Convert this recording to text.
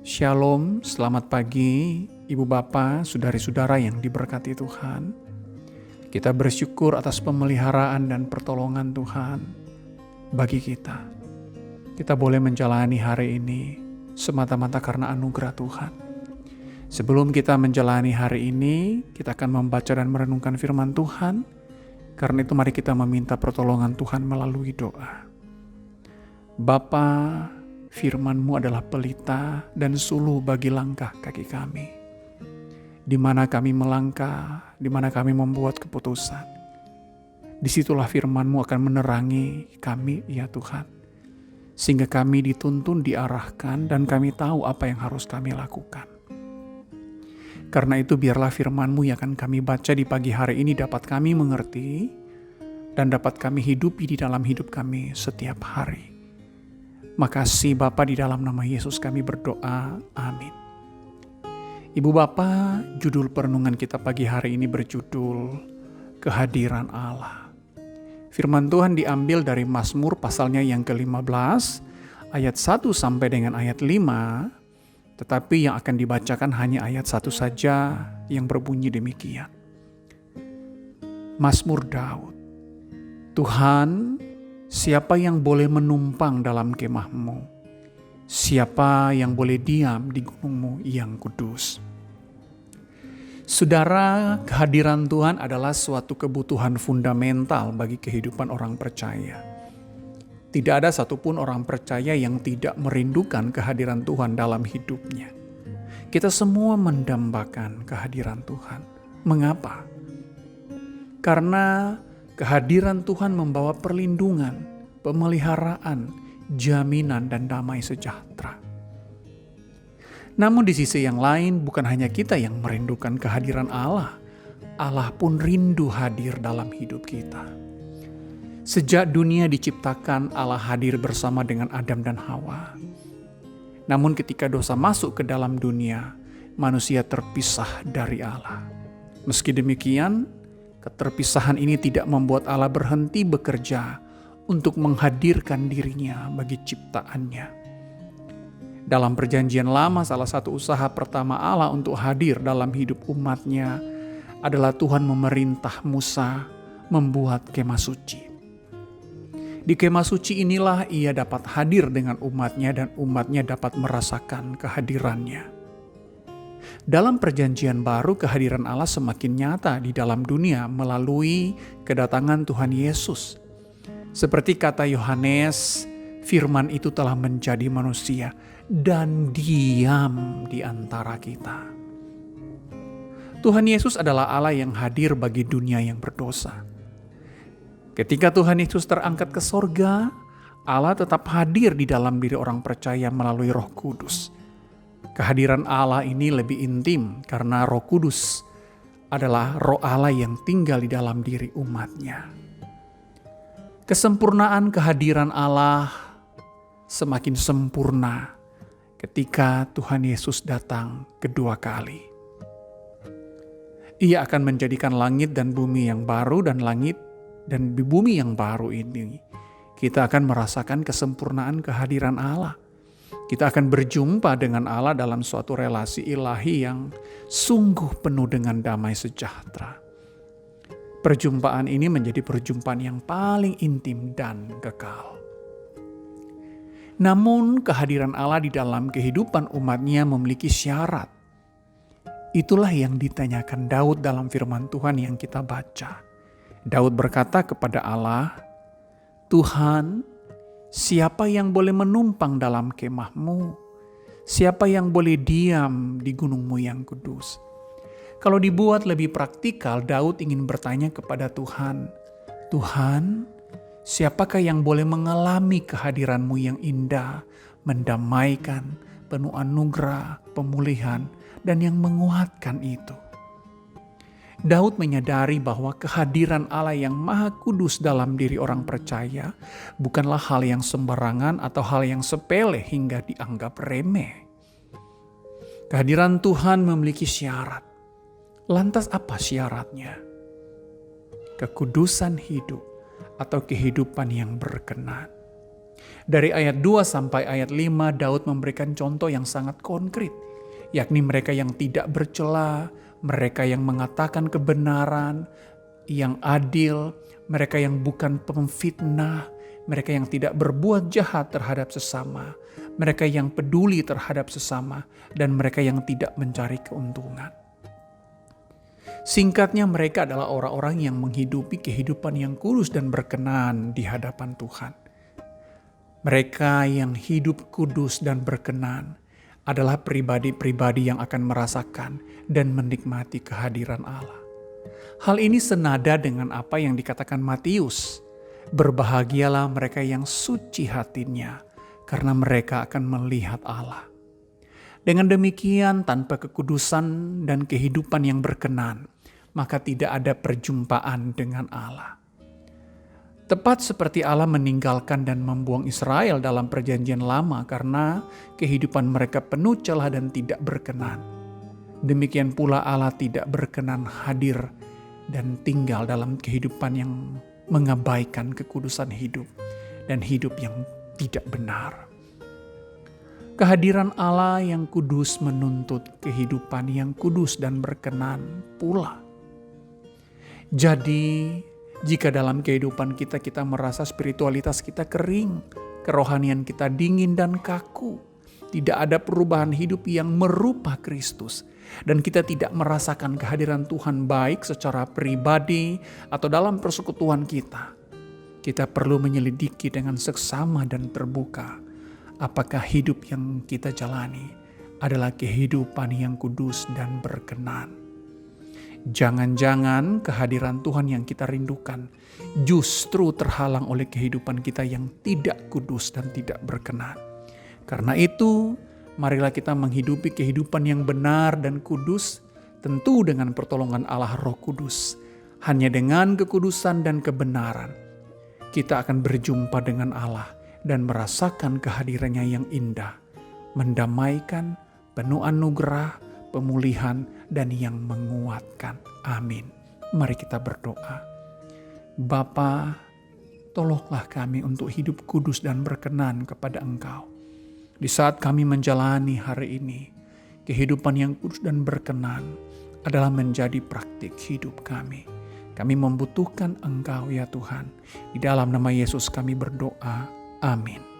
Shalom, selamat pagi Ibu Bapa, Saudari-saudara yang diberkati Tuhan. Kita bersyukur atas pemeliharaan dan pertolongan Tuhan bagi kita. Kita boleh menjalani hari ini semata-mata karena anugerah Tuhan. Sebelum kita menjalani hari ini, kita akan membaca dan merenungkan firman Tuhan. Karena itu mari kita meminta pertolongan Tuhan melalui doa. Bapa, firman-Mu adalah pelita dan suluh bagi langkah kaki kami. Di mana kami melangkah, di mana kami membuat keputusan. Disitulah firman-Mu akan menerangi kami, ya Tuhan. Sehingga kami dituntun, diarahkan, dan kami tahu apa yang harus kami lakukan. Karena itu biarlah firman-Mu yang akan kami baca di pagi hari ini dapat kami mengerti, dan dapat kami hidupi di dalam hidup kami setiap hari. Makasih Bapa, di dalam nama Yesus kami berdoa, amin. Ibu Bapa, judul perenungan kita pagi hari ini berjudul Kehadiran Allah. Firman Tuhan diambil dari Mazmur pasalnya yang ke-15, ayat 1 sampai dengan ayat 5, tetapi yang akan dibacakan hanya ayat 1 saja yang berbunyi demikian. Mazmur Daud. Tuhan, siapa yang boleh menumpang dalam kemah-Mu? Siapa yang boleh diam di gunung-Mu yang kudus? Saudara, kehadiran Tuhan adalah suatu kebutuhan fundamental bagi kehidupan orang percaya. Tidak ada satupun orang percaya yang tidak merindukan kehadiran Tuhan dalam hidupnya. Kita semua mendambakan kehadiran Tuhan. Mengapa? Karena kehadiran Tuhan membawa perlindungan, pemeliharaan, jaminan, dan damai sejahtera. Namun di sisi yang lain, bukan hanya kita yang merindukan kehadiran Allah. Allah pun rindu hadir dalam hidup kita. Sejak dunia diciptakan, Allah hadir bersama dengan Adam dan Hawa. Namun ketika dosa masuk ke dalam dunia, manusia terpisah dari Allah. Meski demikian, keterpisahan ini tidak membuat Allah berhenti bekerja untuk menghadirkan dirinya bagi ciptaannya. Dalam perjanjian lama, salah satu usaha pertama Allah untuk hadir dalam hidup umatnya adalah Tuhan memerintah Musa membuat kemah suci. Di kemah suci inilah ia dapat hadir dengan umatnya dan umatnya dapat merasakan kehadirannya. Dalam perjanjian baru, kehadiran Allah semakin nyata di dalam dunia melalui kedatangan Tuhan Yesus. Seperti kata Yohanes, firman itu telah menjadi manusia dan diam di antara kita. Tuhan Yesus adalah Allah yang hadir bagi dunia yang berdosa. Ketika Tuhan Yesus terangkat ke sorga, Allah tetap hadir di dalam diri orang percaya melalui Roh Kudus. Kehadiran Allah ini lebih intim karena Roh Kudus adalah Roh Allah yang tinggal di dalam diri umatnya. Kesempurnaan kehadiran Allah semakin sempurna ketika Tuhan Yesus datang kedua kali. Ia akan menjadikan langit dan bumi yang baru, dan langit dan bumi yang baru ini kita akan merasakan kesempurnaan kehadiran Allah. Kita akan berjumpa dengan Allah dalam suatu relasi ilahi yang sungguh penuh dengan damai sejahtera. Perjumpaan ini menjadi perjumpaan yang paling intim dan kekal. Namun kehadiran Allah di dalam kehidupan umatnya memiliki syarat. Itulah yang ditanyakan Daud dalam firman Tuhan yang kita baca. Daud berkata kepada Allah, Tuhan, siapa yang boleh menumpang dalam kemah-Mu? Siapa yang boleh diam di gunung-Mu yang kudus? Kalau dibuat lebih praktikal, Daud ingin bertanya kepada Tuhan, Tuhan, siapakah yang boleh mengalami kehadiran-Mu yang indah, mendamaikan, penuh anugerah, pemulihan, dan yang menguatkan itu? Daud menyadari bahwa kehadiran Allah yang Maha Kudus dalam diri orang percaya bukanlah hal yang sembarangan atau hal yang sepele hingga dianggap remeh. Kehadiran Tuhan memiliki syarat. Lantas apa syaratnya? Kekudusan hidup atau kehidupan yang berkenan. Dari ayat 2 sampai ayat 5, Daud memberikan contoh yang sangat konkret, yakni mereka yang tidak bercela, mereka yang mengatakan kebenaran, yang adil, mereka yang bukan pemfitnah, mereka yang tidak berbuat jahat terhadap sesama, mereka yang peduli terhadap sesama, dan mereka yang tidak mencari keuntungan. Singkatnya, mereka adalah orang-orang yang menghidupi kehidupan yang kudus dan berkenan di hadapan Tuhan. Mereka yang hidup kudus dan berkenan adalah pribadi-pribadi yang akan merasakan dan menikmati kehadiran Allah. Hal ini senada dengan apa yang dikatakan Matius. Berbahagialah mereka yang suci hatinya, karena mereka akan melihat Allah. Dengan demikian, tanpa kekudusan dan kehidupan yang berkenan, maka tidak ada perjumpaan dengan Allah. Tepat seperti Allah meninggalkan dan membuang Israel dalam perjanjian lama karena kehidupan mereka penuh celah dan tidak berkenan. Demikian pula Allah tidak berkenan hadir dan tinggal dalam kehidupan yang mengabaikan kekudusan hidup dan hidup yang tidak benar. Kehadiran Allah yang kudus menuntut kehidupan yang kudus dan berkenan pula. Jadi, jika dalam kehidupan kita merasa spiritualitas kita kering, kerohanian kita dingin dan kaku, tidak ada perubahan hidup yang merupa Kristus, dan kita tidak merasakan kehadiran Tuhan baik secara pribadi atau dalam persekutuan kita perlu menyelidiki dengan seksama dan terbuka. Apakah hidup yang kita jalani adalah kehidupan yang kudus dan berkenan? Jangan-jangan kehadiran Tuhan yang kita rindukan justru terhalang oleh kehidupan kita yang tidak kudus dan tidak berkenan. Karena itu, marilah kita menghidupi kehidupan yang benar dan kudus, tentu dengan pertolongan Allah Roh Kudus. Hanya dengan kekudusan dan kebenaran, kita akan berjumpa dengan Allah dan merasakan kehadirannya yang indah, mendamaikan, penuh anugerah, pemulihan, dan yang menguatkan. Amin. Mari kita berdoa. Bapa, tolonglah kami untuk hidup kudus dan berkenan kepada Engkau. Di saat kami menjalani hari ini, kehidupan yang kudus dan berkenan adalah menjadi praktik hidup kami. Kami membutuhkan Engkau ya Tuhan. Di dalam nama Yesus kami berdoa. Amin.